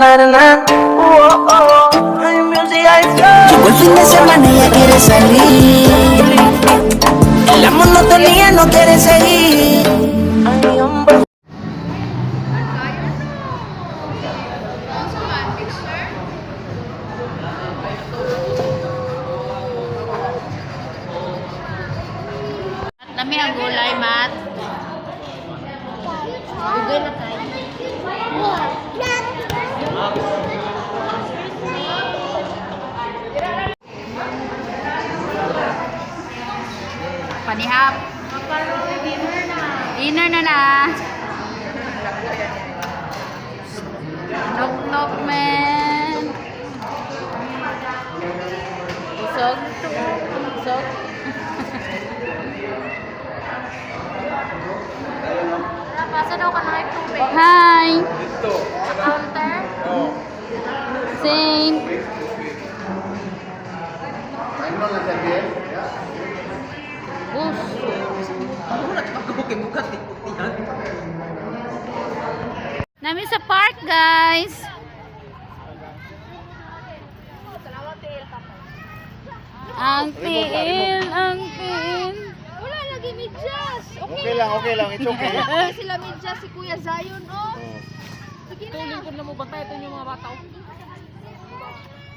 na na na. Oh, oh, hay music hay flow. Llegó el fin de semana y ella quiere salir. La monotonía no quiere seguir. Ay, hombre. Lami ang gulay, Mat. Ugay na tayo. Panihap. Dinner na. Nok-nok, man. Busog. Busog. Pasa daw ka na yung tubig. Hi! Counter? Same. Bus. Namin sa park, guys. Ang tiil, ang tiil. Wala lagi medyas. Okay lang, it's okay. Sila medyas si Kuya Zion, oh. Sige na. Tulong ko na mo bantay ito yung mga bata.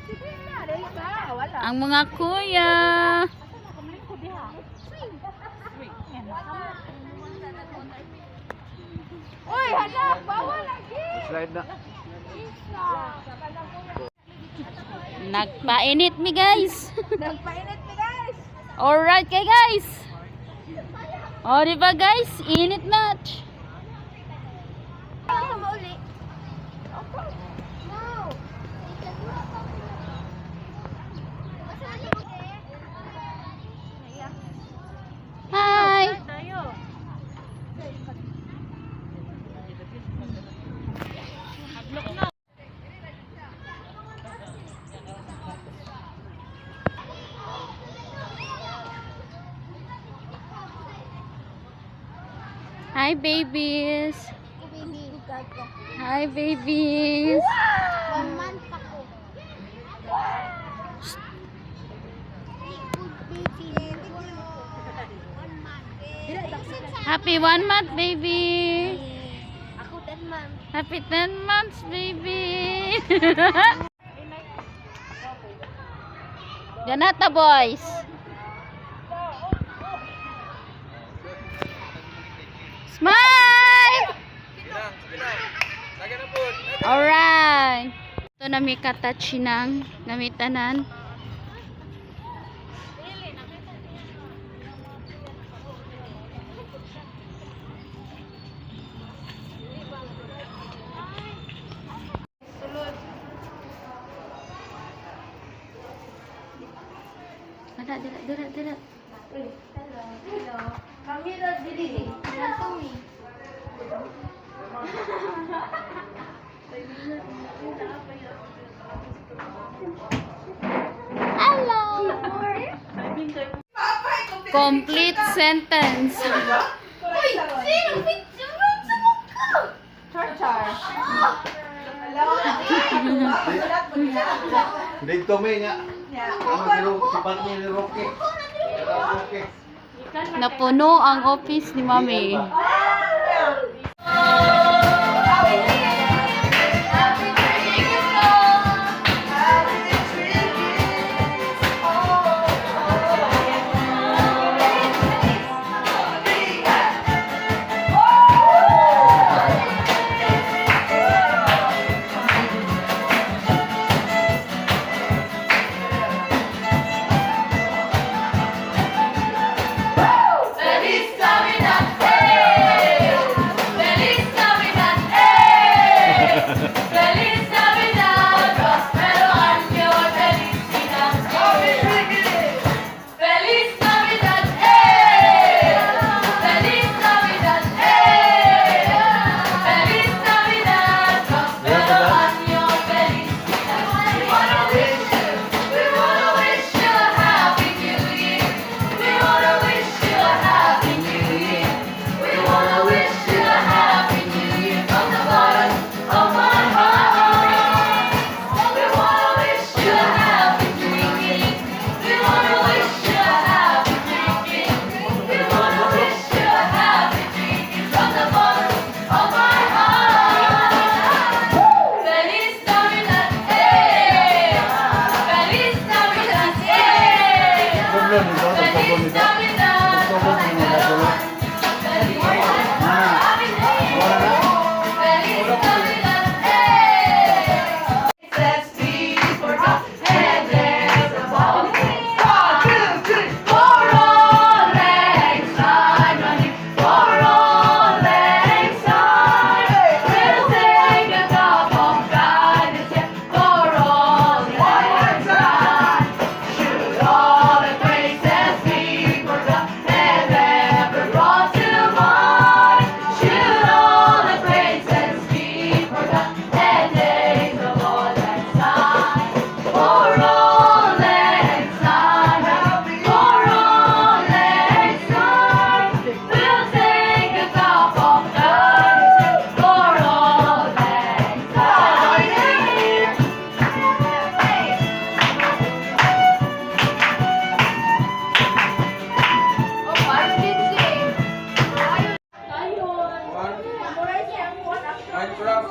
Sige na, dali ka. Wala. Ang mga kuya. Uy, hanap. Bawal lagi. Slide na. Nagpainit mi, guys. Nagpainit mi, guys. Alright, kay guys. O, diba, guys? Init match. Ano mo uli? Okay. No. Hi. Hi, babies. Hi, babies. 1 month pa ko. Happy 1 month, baby. Ako 10 months. Happy 10 months, baby. Ganata, boys. Smile! Alright. Ito na may katachi ng namitanan. Dira. Hello. Kami na dili. Natumi. Hello. Complete sentence. Uy, sino picture sa mukha? Char. Dito may nga. Ang sipat niya ni Roque. Napuno ang office ni Mami. Feliz Navidad! Hey! Minecraft.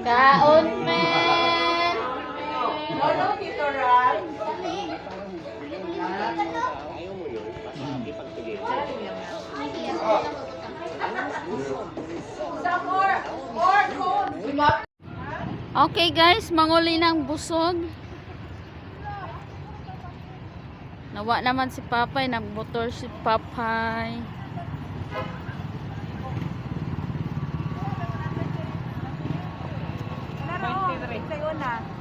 Kaon men. Okay guys, manguli ng busog. Nawa naman si Papay, nagmotor si Papay. Sayo na.